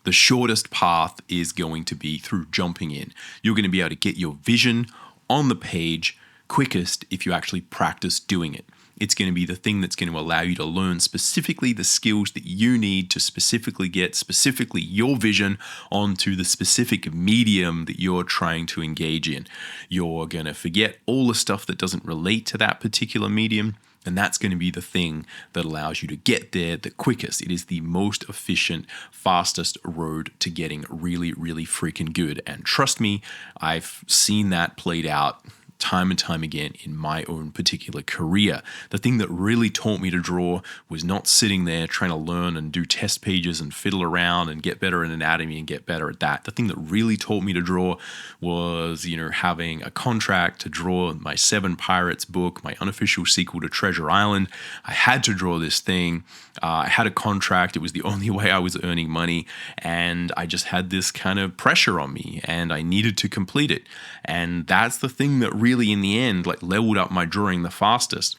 The shortest path is going to be through jumping in. You're going to be able to get your vision on the page quickest if you actually practice doing it. It's going to be the thing that's going to allow you to learn specifically the skills that you need to specifically get specifically your vision onto the specific medium that you're trying to engage in. You're going to forget all the stuff that doesn't relate to that particular medium. And that's going to be the thing that allows you to get there the quickest. It is the most efficient, fastest road to getting really, really freaking good. And trust me, I've seen that played out time and time again in my own particular career. The thing that really taught me to draw was not sitting there trying to learn and do test pages and fiddle around and get better in anatomy and get better at that. The thing that really taught me to draw was, having a contract to draw my Seven Pirates book, my unofficial sequel to Treasure Island. I had to draw this thing. I had a contract. It was the only way I was earning money. And I just had this kind of pressure on me and I needed to complete it. And that's the thing that really in the end leveled up my drawing the fastest.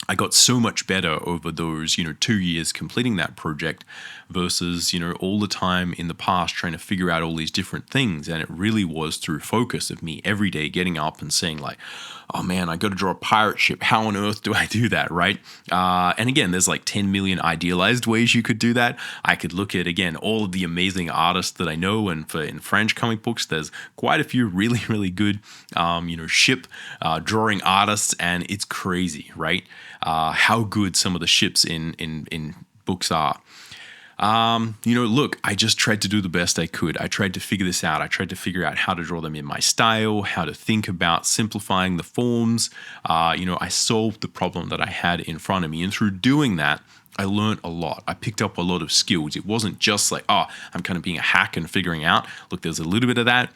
I got so much better over those, 2 years completing that project versus, all the time in the past trying to figure out all these different things. And it really was through focus of me every day getting up and saying oh man, I got to draw a pirate ship. How on earth do I do that, right? And again, there's 10 million idealized ways you could do that. I could look at, again, all of the amazing artists that I know. And in French comic books, there's quite a few really, really good, ship drawing artists. And it's crazy, right? How good some of the ships in books are. Look, I just tried to do the best I could. I tried to figure this out. I tried to figure out how to draw them in my style, how to think about simplifying the forms. I solved the problem that I had in front of me. And through doing that, I learned a lot. I picked up a lot of skills. It wasn't just I'm kind of being a hack and figuring out. Look, there's a little bit of that.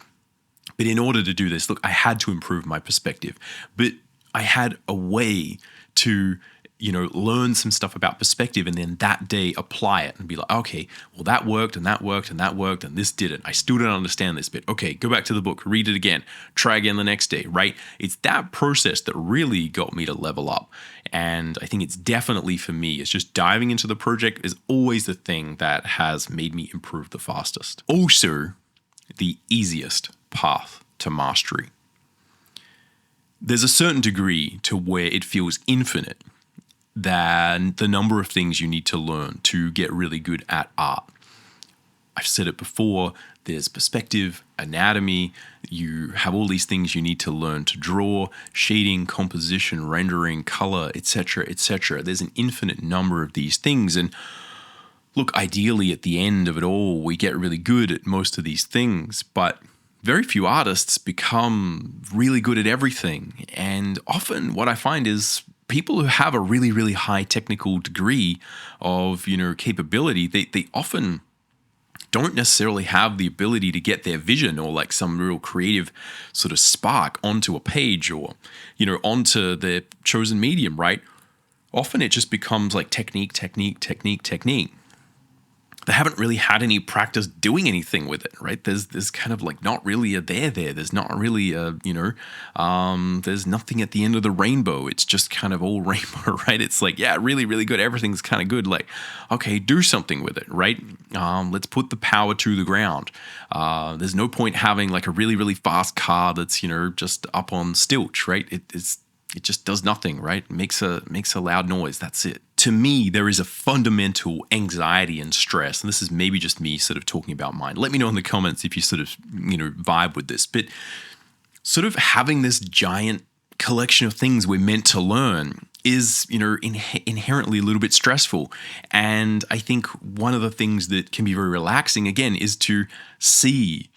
But in order to do this, look, I had to improve my perspective. But I had a way to learn some stuff about perspective and then that day apply it and be okay, well, that worked and that worked and that worked and this didn't. I still don't understand this bit. Okay, go back to the book, read it again, try again the next day, right? It's that process that really got me to level up. And I think it's definitely for me, it's just diving into the project is always the thing that has made me improve the fastest. Also, the easiest path to mastery. There's a certain degree to where it feels infinite than the number of things you need to learn to get really good at art. I've said it before, there's perspective, anatomy, you have all these things you need to learn to draw, shading, composition, rendering, color, etc., etc. There's an infinite number of these things. And look, ideally at the end of it all, we get really good at most of these things, but very few artists become really good at everything. And often what I find is people who have a really, really high technical degree of, capability, they often don't necessarily have the ability to get their vision or some real creative sort of spark onto a page or, onto their chosen medium, right? Often it just becomes technique. They haven't really had any practice doing anything with it, right? There's kind of not really a there. There's not really a, there's nothing at the end of the rainbow. It's just kind of all rainbow, right? It's really, really good. Everything's kind of good. Okay, do something with it, right? Let's put the power to the ground. There's no point having a really, really fast car that's, just up on stilts, right? It just does nothing, right? Makes a loud noise. That's it. To me, there is a fundamental anxiety and stress, and this is maybe just me sort of talking about mine. Let me know in the comments if you sort of, vibe with this, but sort of having this giant collection of things we're meant to learn is, inherently a little bit stressful. And I think one of the things that can be very relaxing, again, is to see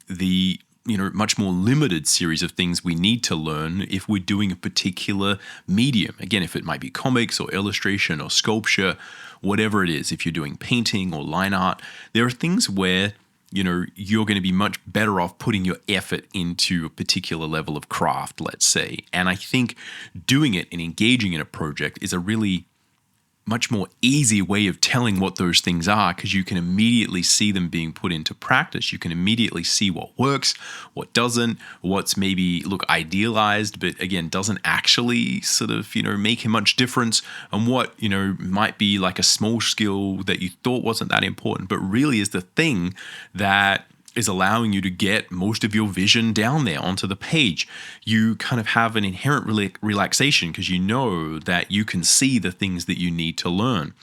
the much more limited series of things we need to learn if we're doing a particular medium. Again, if it might be comics or illustration or sculpture, whatever it is, if you're doing painting or line art, there are things where, you're going to be much better off putting your effort into a particular level of craft, let's say. And I think doing it and engaging in a project is a really much more easy way of telling what those things are because you can immediately see them being put into practice. You can immediately see what works, what doesn't, what's maybe idealized, but again, doesn't actually sort of, make much difference, and what, might be a small skill that you thought wasn't that important, but really is the thing that is allowing you to get most of your vision down there onto the page. You kind of have an inherent relaxation because you know that you can see the things that you need to learn.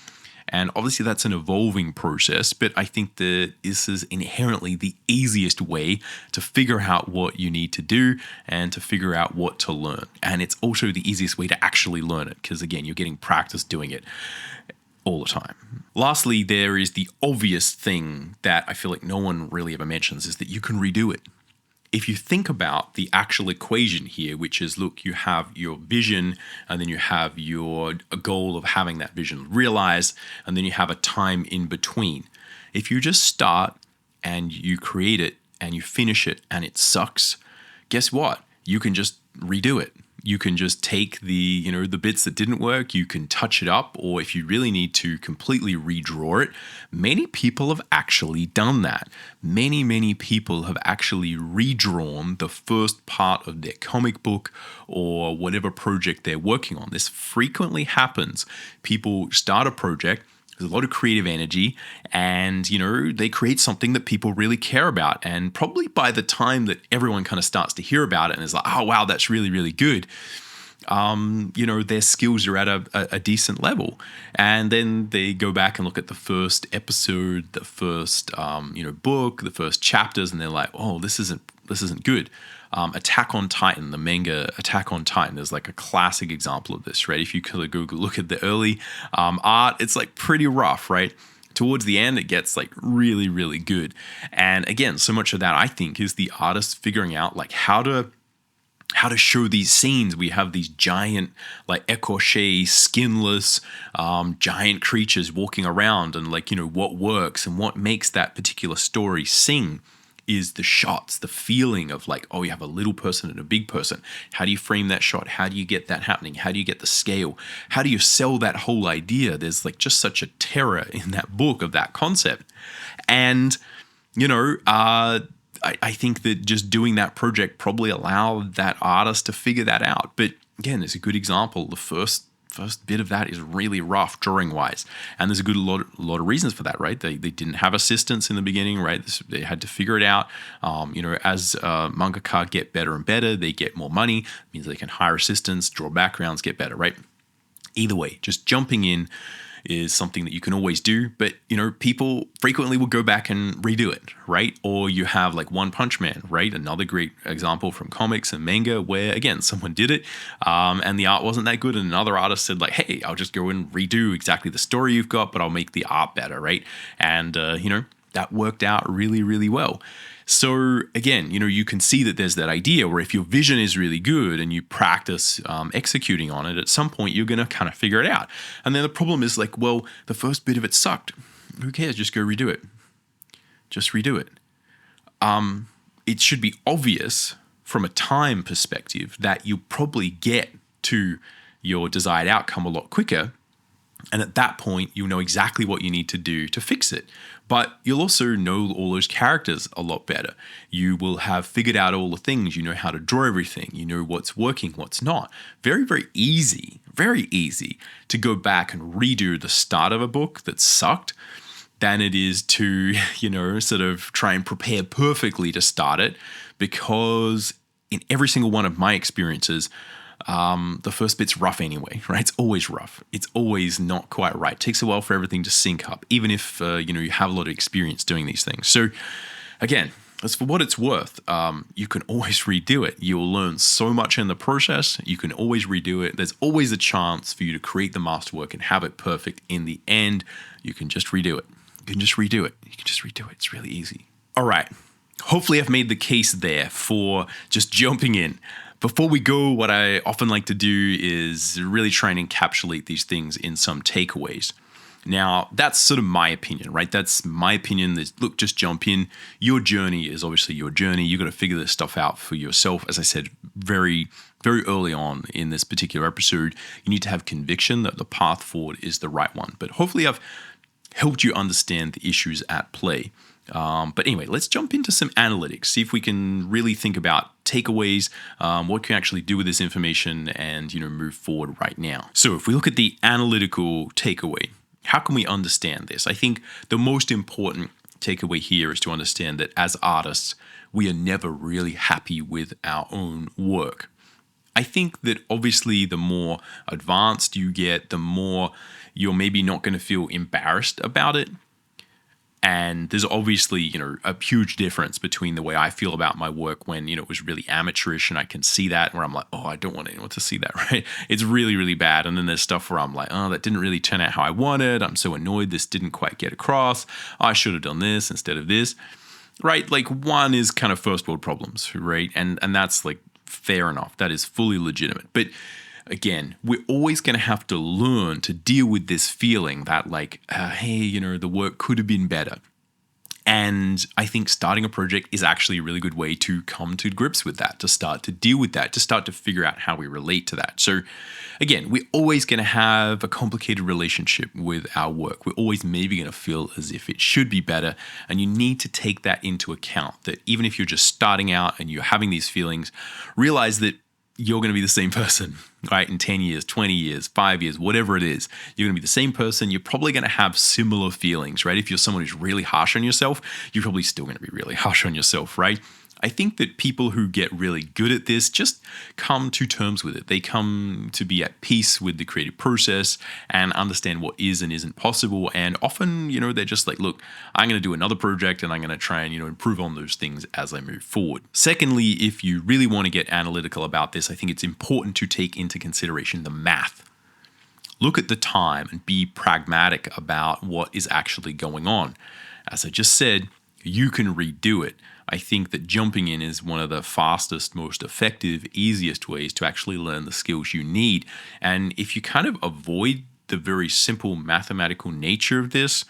And obviously that's an evolving process, but I think that this is inherently the easiest way to figure out what you need to do and to figure out what to learn. And it's also the easiest way to actually learn it because, again, you're getting practice doing it all the time. Lastly, there is the obvious thing that I feel no one really ever mentions is that you can redo it. if you think about the actual equation here, which is, look, you have your vision, and then you have your goal of having that vision realized, and then you have a time in between. If you just start and you create it and you finish it and it sucks, guess what? You can just redo it. You can just take the bits that didn't work, you can touch it up, or if you really need to, completely redraw it. Many people have actually done that. Many people have actually redrawn the first part of their comic book or whatever project they're working on. This frequently happens. People start a project, there's a lot of creative energy, and they create something that people really care about. And probably by the time that everyone kind of starts to hear about it and is like, oh wow, that's really, really good, their skills are at a decent level. And then they go back and look at the first episode, the first book, the first chapters, and they're like, oh, this isn't good. Attack on Titan, the manga Attack on Titan, is like a classic example of this, right? If you go look at the early art, it's like pretty rough, right? Towards the end, it gets like really, really good. And again, so much of that, I think, is the artist figuring out like how to show these scenes. We have these giant, like écorché, skinless, giant creatures walking around, and what works and what makes that particular story sing is the shots, the feeling of like, oh, you have a little person and a big person. How do you frame that shot? How do you get that happening? How do you get the scale? How do you sell that whole idea? There's like just such a terror in that book of that concept. And, I think that just doing that project probably allowed that artist to figure that out. But again, it's a good example. The first bit of that is really rough drawing wise, and there's a lot of reasons for that, right? They didn't have assistants in the beginning, right? They had to figure it out. As mangaka get better and better, they get more money. It means they can hire assistants, draw backgrounds, get better, right? Either way, just jumping in is something that you can always do, but people frequently will go back and redo it, right? Or you have like One Punch Man, right? Another great example from comics and manga where, again, someone did it and the art wasn't that good, and another artist said like, hey, I'll just go and redo exactly the story you've got, but I'll make the art better, right? And that worked out really, really well. So again, you can see that there's that idea where if your vision is really good and you practice executing on it, at some point you're going to kind of figure it out. And then the problem is like, well, the first bit of it sucked. Who cares? Just go redo it. Just redo it. It should be obvious from a time perspective that you'll probably get to your desired outcome a lot quicker. And at that point, you'll know exactly what you need to do to fix it. But you'll also know all those characters a lot better. You will have figured out all the things. You know how to draw everything. You know what's working, what's not. Very, very easy to go back and redo the start of a book that sucked than it is to, sort of try and prepare perfectly to start it. Because in every single one of my experiences, the first bit's rough anyway, right? It's always rough. It's always not quite right. It takes a while for everything to sync up, even if, you have a lot of experience doing these things. So again, as for what it's worth, you can always redo it. You'll learn so much in the process. You can always redo it. There's always a chance for you to create the masterwork and have it perfect. In the end, you can just redo it. It's really easy. All right. Hopefully I've made the case there for just jumping in. Before we go, what I often like to do is really try and encapsulate these things in some takeaways. Now, that's sort of my opinion, right? That's my opinion. Look, just jump in. Your journey is obviously your journey. You've got to figure this stuff out for yourself. As I said, very, very early on in this particular episode, you need to have conviction that the path forward is the right one. But hopefully I've helped you understand the issues at play. But anyway, let's jump into some analytics, see if we can really think about takeaways, what can we actually do with this information, and move forward right now. So if we look at the analytical takeaway, how can we understand this? I think the most important takeaway here is to understand that as artists, we are never really happy with our own work. I think that obviously the more advanced you get, the more you're maybe not going to feel embarrassed about it. And there's obviously, a huge difference between the way I feel about my work when, it was really amateurish and I can see that, where I'm like, oh, I don't want anyone to see that, right? It's really, really bad. And then there's stuff where I'm like, oh, that didn't really turn out how I wanted. I'm so annoyed this didn't quite get across. I should have done this instead of this. right? Like one is kind of first world problems, right? And that's like fair enough. That is fully legitimate. But again, we're always going to have to learn to deal with this feeling that like, hey, the work could have been better. And I think starting a project is actually a really good way to come to grips with that, to start to deal with that, to start to figure out how we relate to that. So again, we're always going to have a complicated relationship with our work. We're always maybe going to feel as if it should be better. And you need to take that into account, that even if you're just starting out and you're having these feelings, realize that you're going to be the same person, right? In 10 years, 20 years, 5 years, whatever it is, you're going to be the same person. You're probably going to have similar feelings, right? If you're someone who's really harsh on yourself, you're probably still going to be really harsh on yourself, right? I think that people who get really good at this just come to terms with it. They come to be at peace with the creative process and understand what is and isn't possible. And often, they're just like, look, I'm going to do another project and I'm going to try and, improve on those things as I move forward. Secondly, if you really want to get analytical about this, I think it's important to take into consideration the math. Look at the time and be pragmatic about what is actually going on. As I just said, you can redo it. I think that jumping in is one of the fastest, most effective, easiest ways to actually learn the skills you need. And if you kind of avoid the very simple mathematical nature of this,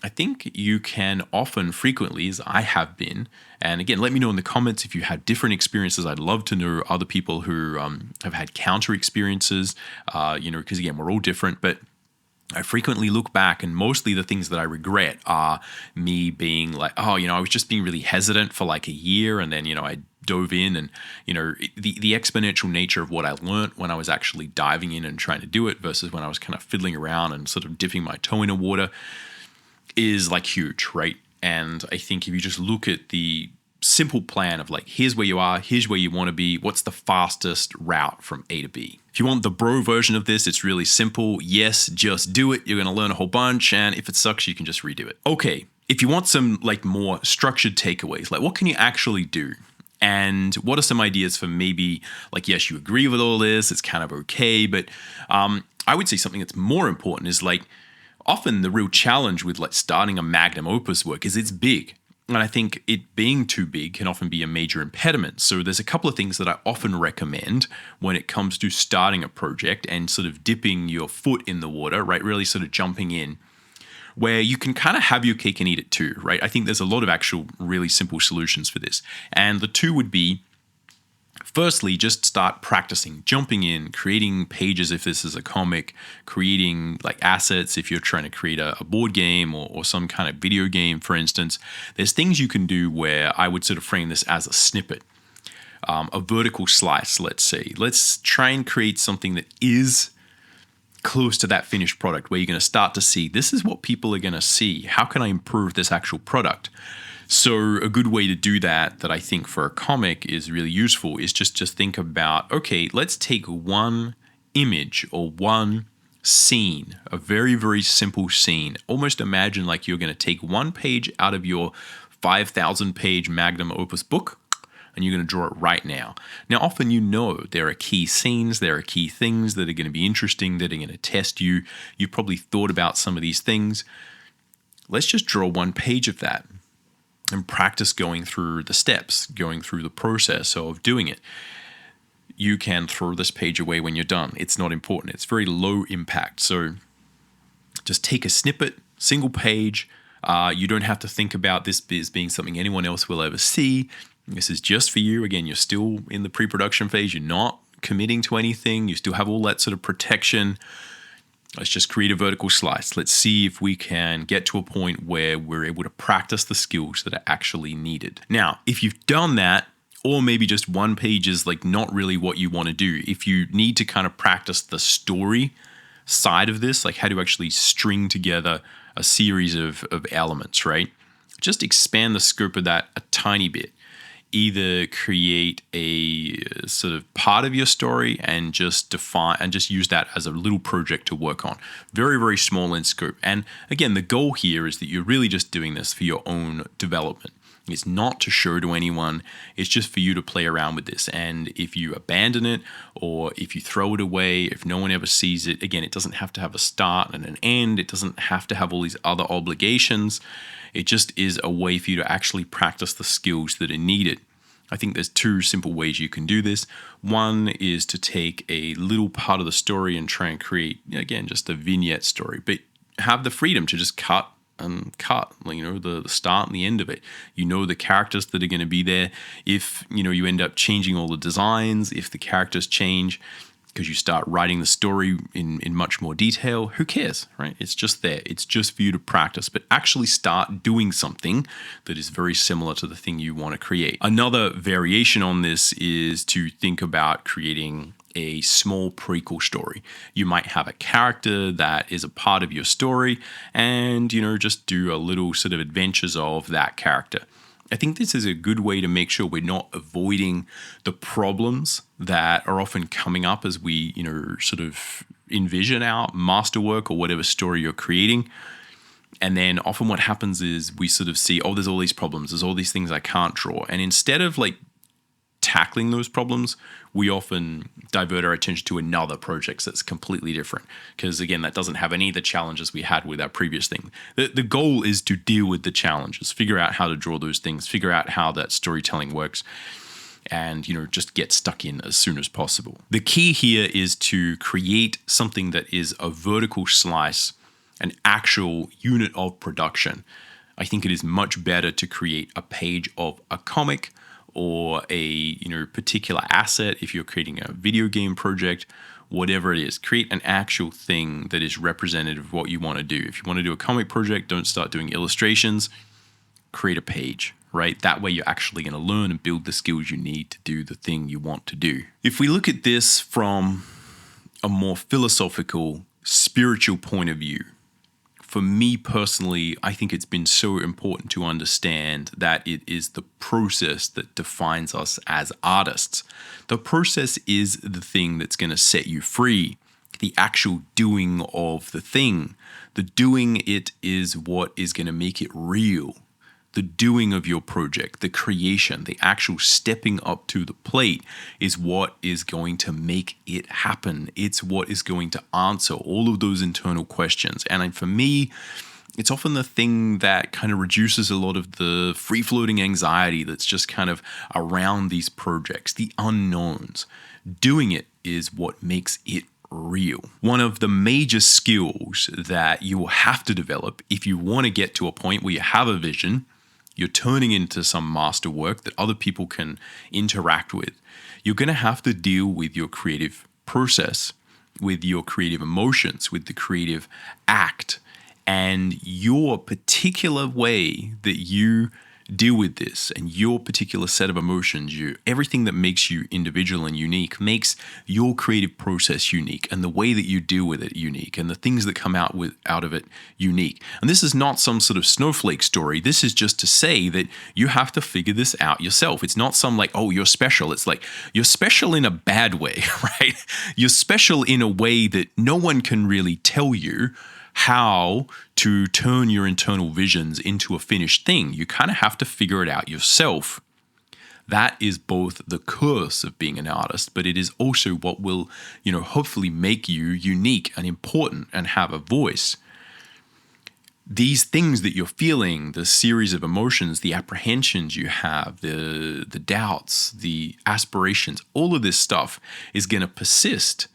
I think you can often, frequently, as I have been, and again, let me know in the comments if you have different experiences. I'd love to know other people who have had counter experiences, because again, we're all different, but I frequently look back and mostly the things that I regret are me being like, I was just being really hesitant for like a year. And then, I dove in and, the exponential nature of what I learned when I was actually diving in and trying to do it versus when I was kind of fiddling around and sort of dipping my toe in the water is like huge, right? And I think if you just look at the simple plan of like, here's where you are, here's where you want to be, what's the fastest route from A to B? If you want the bro version of this, it's really simple. Yes, just do it. You're going to learn a whole bunch. And if it sucks, you can just redo it. Okay, if you want some like more structured takeaways, like what can you actually do? And what are some ideas for maybe like, yes, you agree with all this, it's kind of okay. But I would say something that's more important is like often the real challenge with like starting a magnum opus work is it's big. And I think it being too big can often be a major impediment. So there's a couple of things that I often recommend when it comes to starting a project and sort of dipping your foot in the water, right? Really sort of jumping in, where you can kind of have your cake and eat it too, right? I think there's a lot of actual really simple solutions for this. And the two would be, firstly, just start practicing, jumping in, creating pages if this is a comic, creating like assets if you're trying to create a board game or some kind of video game, for instance. There's things you can do where I would sort of frame this as a snippet, a vertical slice, let's say. Let's try and create something that is close to that finished product where you're going to start to see, this is what people are going to see. How can I improve this actual product? So a good way to do that I think for a comic is really useful is just think about, okay, let's take one image or one scene, a very, very simple scene. Almost imagine like you're going to take one page out of your 5,000 page magnum opus book and you're going to draw it right now. Now, often there are key scenes, there are key things that are going to be interesting, that are going to test you. You've probably thought about some of these things. Let's just draw one page of that and practice going through the steps, going through the process of doing it. You can throw this page away when you're done. It's not important. It's very low impact. So just take a snippet, single page. You don't have to think about this as being something anyone else will ever see. This is just for you. Again, you're still in the pre-production phase. You're not committing to anything. You still have all that sort of protection. Let's just create a vertical slice. Let's see if we can get to a point where we're able to practice the skills that are actually needed. Now, if you've done that, or maybe just one page is like not really what you want to do, if you need to kind of practice the story side of this, like how to actually string together a series of elements, right? Just expand the scope of that a tiny bit. Either create a sort of part of your story and just define and just use that as a little project to work on. Very, very small in scope. And again, the goal here is that you're really just doing this for your own development. It's not to show to anyone. It's just for you to play around with this. And if you abandon it or if you throw it away, if no one ever sees it, again, it doesn't have to have a start and an end. It doesn't have to have all these other obligations. It just is a way for you to actually practice the skills that are needed. I think there's two simple ways you can do this. One is to take a little part of the story and try and create, again, just a vignette story, but have the freedom to just cut, the start and the end of it. You know the characters that are going to be there. If, you end up changing all the designs, if the characters change because you start writing the story in much more detail, who cares, right? It's just there. It's just for you to practice, but actually start doing something that is very similar to the thing you want to create. Another variation on this is to think about creating a small prequel story. You might have a character that is a part of your story and, just do a little sort of adventures of that character. I think this is a good way to make sure we're not avoiding the problems that are often coming up as we, sort of envision our masterwork or whatever story you're creating. And then often what happens is we sort of see, there's all these problems, there's all these things I can't draw. And instead of tackling those problems, we often divert our attention to another project that's completely different. Because again, that doesn't have any of the challenges we had with our previous thing. The goal is to deal with the challenges, figure out how to draw those things, figure out how that storytelling works, and just get stuck in as soon as possible. The key here is to create something that is a vertical slice, an actual unit of production. I think it is much better to create a page of a comic or a particular asset if you're creating a video game project, whatever it is. Create an actual thing that is representative of what you want to do. If you want to do a comic project, don't start doing illustrations. Create a page, right? That way you're actually going to learn and build the skills you need to do the thing you want to do. If we look at this from a more philosophical, spiritual point of view, for me personally, I think it's been so important to understand that it is the process that defines us as artists. The process is the thing that's going to set you free. The actual doing of the thing. The doing it is what is going to make it real. The doing of your project, the creation, the actual stepping up to the plate is what is going to make it happen. It's what is going to answer all of those internal questions. And for me, it's often the thing that kind of reduces a lot of the free-floating anxiety that's just kind of around these projects, the unknowns. Doing it is what makes it real. One of the major skills that you will have to develop if you want to get to a point where you have a vision, you're turning into some masterwork that other people can interact with. You're going to have to deal with your creative process, with your creative emotions, with the creative act, and your particular way that you deal with this and your particular set of emotions, everything that makes you individual and unique makes your creative process unique, and the way that you deal with it unique, and the things that come out of it unique. And this is not some sort of snowflake story. This is just to say that you have to figure this out yourself. It's not some you're special. It's you're special in a bad way, right? You're special in a way that no one can really tell you how to turn your internal visions into a finished thing. You kind of have to figure it out yourself. That is both the curse of being an artist, but it is also what will, hopefully make you unique and important and have a voice. These things that you're feeling, the series of emotions, the apprehensions you have, the doubts, the aspirations, all of this stuff is going to persist.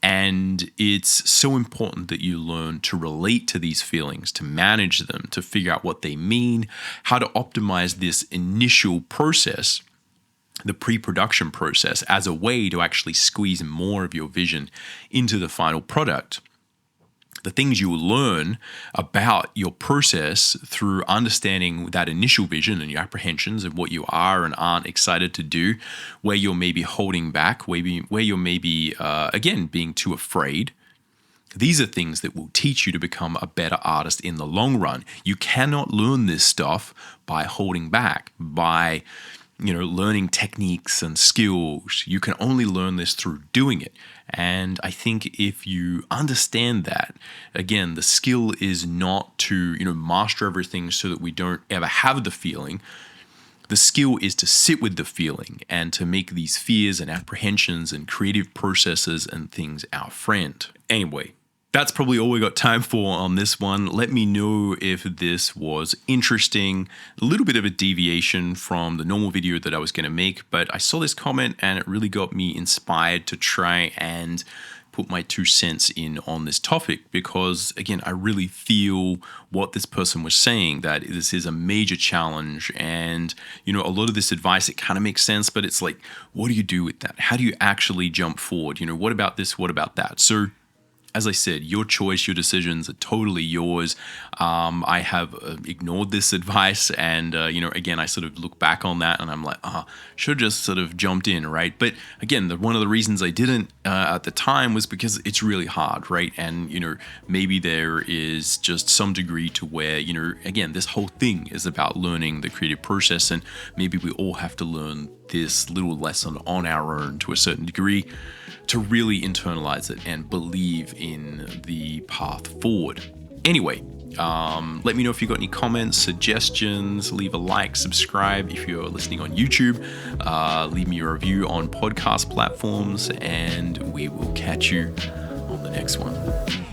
And it's so important that you learn to relate to these feelings, to manage them, to figure out what they mean, how to optimize this initial process, the pre-production process, as a way to actually squeeze more of your vision into the final product. The things you will learn about your process through understanding that initial vision and your apprehensions of what you are and aren't excited to do, where you're maybe holding back, where you're maybe, again, being too afraid. These are things that will teach you to become a better artist in the long run. You cannot learn this stuff by holding back, by learning techniques and skills. You can only learn this through doing it. And I think if you understand that, again, the skill is not to, master everything so that we don't ever have the feeling. The skill is to sit with the feeling and to make these fears and apprehensions and creative processes and things our friend. Anyway, That's probably all we got time for on this one. Let me know if this was interesting. A little bit of a deviation from the normal video that I was going to make, but I saw this comment and it really got me inspired to try and put my 2 cents in on this topic, because again, I really feel what this person was saying, that this is a major challenge. And a lot of this advice, it kind of makes sense, but it's like, what do you do with that? How do you actually jump forward? What about this? What about that? So as I said, your choice, your decisions are totally yours. I have ignored this advice, and again, I sort of look back on that, and I'm like, should have just sort of jumped in, right? But again, one of the reasons I didn't at the time was because it's really hard, right? And maybe there is just some degree to where again, this whole thing is about learning the creative process, and maybe we all have to learn this little lesson on our own to a certain degree to really internalize it and believe in the path forward. Anyway, let me know if you got any comments, suggestions. Leave a like, subscribe if you're listening on YouTube. Leave me a review on podcast platforms, and we will catch you on the next one.